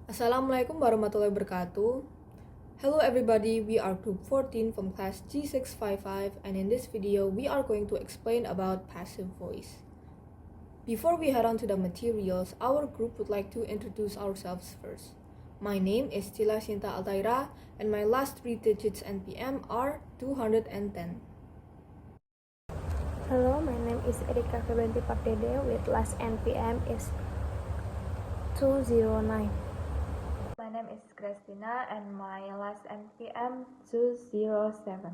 Assalamualaikum warahmatullahi wabarakatuh. Hello everybody, we are group 14 from class G655 and in this video we are going to explain about passive voice. Before we head on to the materials, our group would like to introduce ourselves first. My name is Cila Sinta Altaira and my last 3 digits NPM are 210. Hello, my name is Erika Febanti Pardede with last NPM is 209. My name is Christina and my last NPM 207.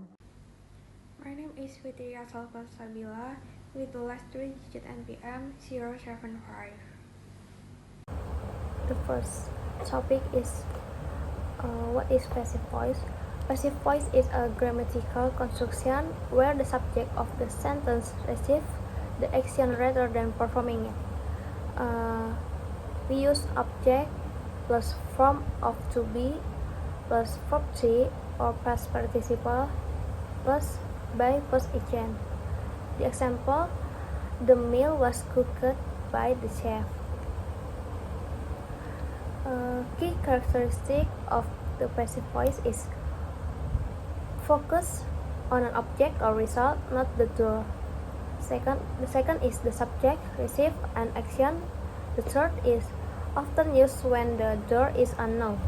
My name is Fitria Salva Sabila with the last 3 digit NPM 075. The first topic is what is passive voice? Passive voice is a grammatical construction where the subject of the sentence receives the action rather than performing it. We use object plus form of to be plus verb to or past participle plus by plus agent. The example, the meal was cooked by the chef. Key characteristic of the passive voice is focus on an object or result, not the doer. The second is the subject receive an action. The third is often used when the doer is unknown.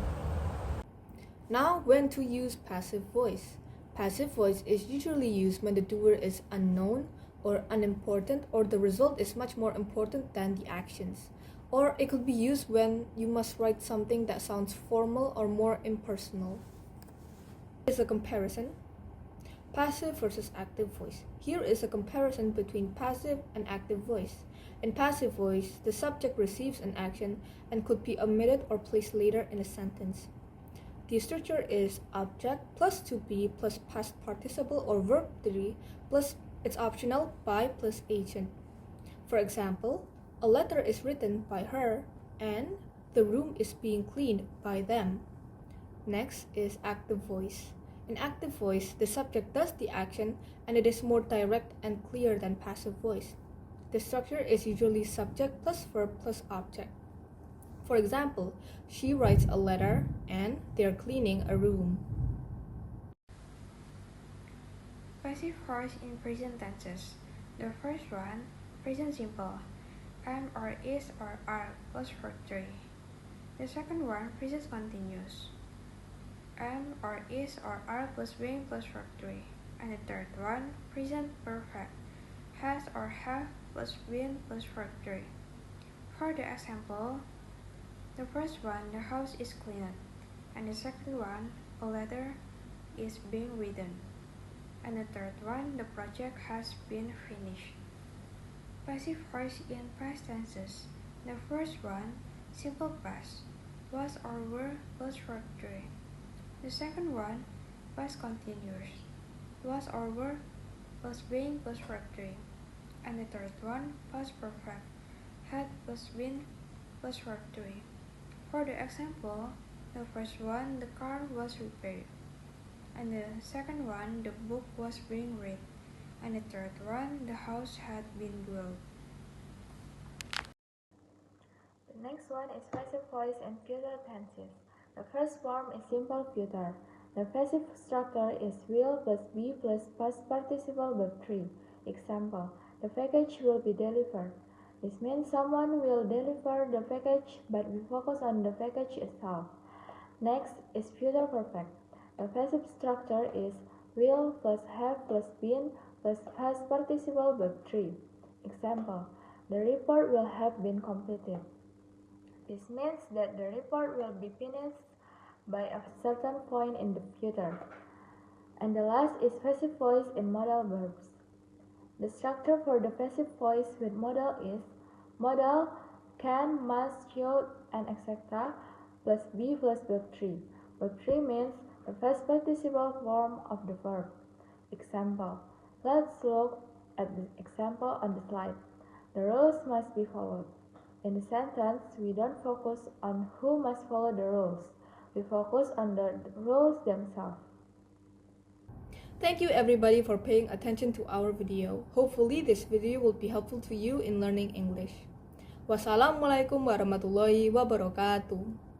Now, when to use passive voice? Passive voice is usually used when the doer is unknown or unimportant, or the result is much more important than the actions. Or it could be used when you must write something that sounds formal or more impersonal. Here's a comparison. Passive versus active voice. Here is a comparison between passive and active voice. In passive voice, the subject receives an action and could be omitted or placed later in a sentence. The structure is object plus to be plus past participle or verb 3 plus its optional by plus agent. For example, a letter is written by her and the room is being cleaned by them. Next is active voice. In active voice, the subject does the action and it is more direct and clear than passive voice. The structure is usually subject plus verb plus object. For example, she writes a letter and they're cleaning a room. Passive voice in present tenses. The first one, present simple, am or is or are plus verb 3. The second one, present continuous, am or is or are plus being plus verb 3. And the third one, present perfect, has or have plus been plus verb 3. For the example, the first one, the house is cleaned, and the second one, a letter is being written, and the third one, the project has been finished. Passive voice in past tenses. The first one, simple past, was or were plus verb 3. The second one, past continuous, was or were plus being plus verb 3. And the third one, past perfect, had plus been plus verb 3. For the example, the first one, the car was repaired, and the second one, the book was being read, and the third one, the house had been built. The next one is passive voice in future tenses. The first form is simple future. The passive structure is will plus be plus past participle verb 3. Example, the package will be delivered. This means someone will deliver the package, but we focus on the package itself. Next is future perfect. The passive structure is will plus have plus been plus past participle verb 3. Example, the report will have been completed. This means that the report will be finished by a certain point in the future. And the last is passive voice in modal verbs. The structure for the passive voice with modal is modal can, must, should, and etc. plus be plus verb 3. Verb 3 means the past participle form of the verb. Example, let's look at the example on the slide. The rules must be followed. In the sentence, we don't focus on who must follow the rules. We focus on the rules themselves. Thank you everybody for paying attention to our video. Hopefully this video will be helpful to you in learning English. Wassalamualaikum warahmatullahi wabarakatuh.